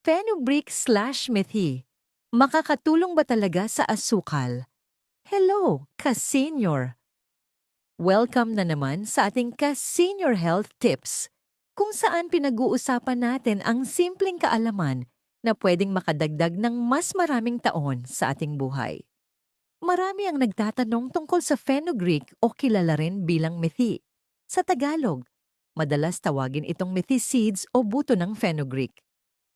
Fenugreek/Methi. Makakatulong ba talaga sa asukal? Hello, ka-senior! Welcome na naman sa ating ka-senior health tips, kung saan pinag-uusapan natin ang simpleng kaalaman na pwedeng makadagdag ng mas maraming taon sa ating buhay. Marami ang nagtatanong tungkol sa fenugreek o kilala rin bilang methi. Sa Tagalog, madalas tawagin itong methi seeds o buto ng fenugreek.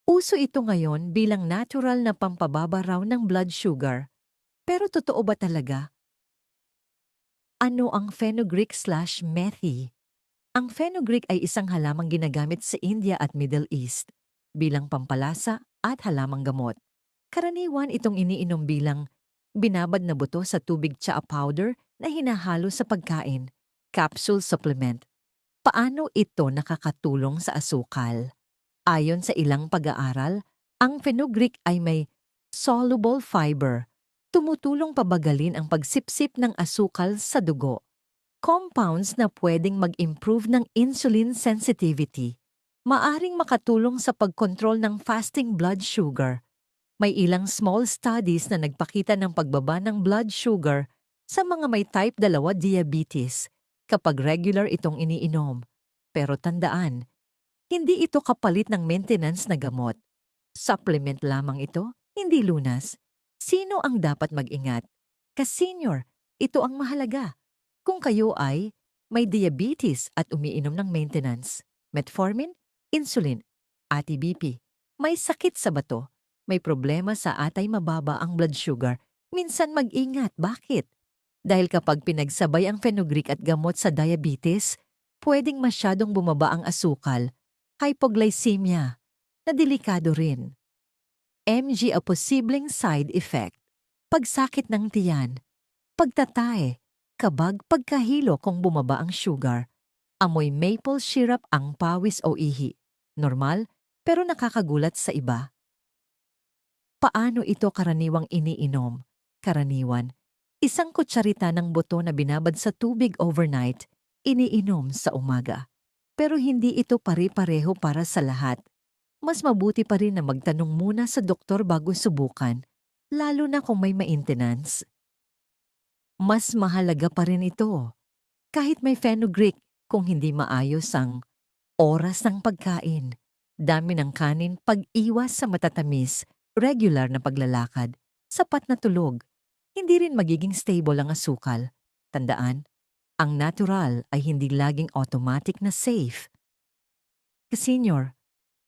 Uso ito ngayon bilang natural na pampababa raw ng blood sugar. Pero totoo ba talaga? Ano ang fenugreek/methi? Ang fenugreek ay isang halamang ginagamit sa India at Middle East bilang pampalasa at halamang gamot. Karaniwan itong iniinom bilang binabad na buto sa tubig tsaa powder na hinahalo sa pagkain, capsule supplement. Paano ito nakakatulong sa asukal? Ayon sa ilang pag-aaral, ang fenugreek ay may soluble fiber, tumutulong pabagalin ang pagsipsip ng asukal sa dugo. Compounds na pwedeng mag-improve ng insulin sensitivity. Maaring makatulong sa pagkontrol ng fasting blood sugar. May ilang small studies na nagpakita ng pagbaba ng blood sugar sa mga may type 2 diabetes kapag regular itong iniinom. Pero tandaan, hindi ito kapalit ng maintenance na gamot. Supplement lamang ito, hindi lunas. Sino ang dapat mag-ingat? Ka-senior, ito ang mahalaga. Kung kayo ay may diabetes at umiinom ng maintenance, metformin, insulin, ATBP, may sakit sa bato, may problema sa atay mababa ang blood sugar, minsan mag-ingat. Bakit? Dahil kapag pinagsabay ang fenugreek at gamot sa diabetes, pwedeng masyadong bumaba ang asukal, hypoglycemia, na delikado rin. MG a posibleng side effect. Pagsakit ng tiyan, pagtatae, kabag pagkahilo kung bumaba ang sugar, amoy maple syrup ang pawis o ihi. Normal, pero nakakagulat sa iba. Paano ito karaniwang iniinom? Karaniwan, isang kutsarita ng buto na binabad sa tubig overnight, iniinom sa umaga. Pero hindi ito pare-pareho para sa lahat. Mas mabuti pa rin na magtanong muna sa doktor bago subukan, lalo na kung may maintenance. Mas mahalaga pa rin ito. Kahit may fenugreek, kung hindi maayos ang oras ng pagkain, dami ng kanin, pag-iwas sa matatamis, regular na paglalakad, sapat na tulog, hindi rin magiging stable ang asukal. Tandaan, ang natural ay hindi laging automatic na safe. Senior,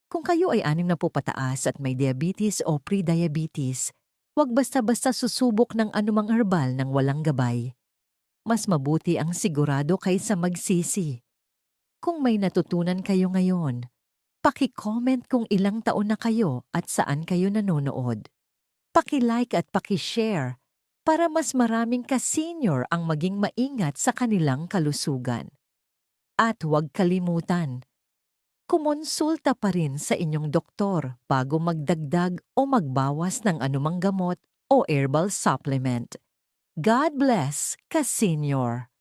kung kayo ay 60 pataas at may diabetes o pre-diabetes, huwag basta-basta susubok ng anumang herbal nang walang gabay. Mas mabuti ang sigurado kaysa magsisi. Kung may natutunan kayo ngayon, paki-comment kung ilang taon na kayo at saan kayo nanonood. Paki-like at paki-share para mas maraming ka-senior ang maging maingat sa kanilang kalusugan. At huwag kalimutan, kumonsulta pa rin sa inyong doktor bago magdagdag o magbawas ng anumang gamot o herbal supplement. God bless, ka-senior!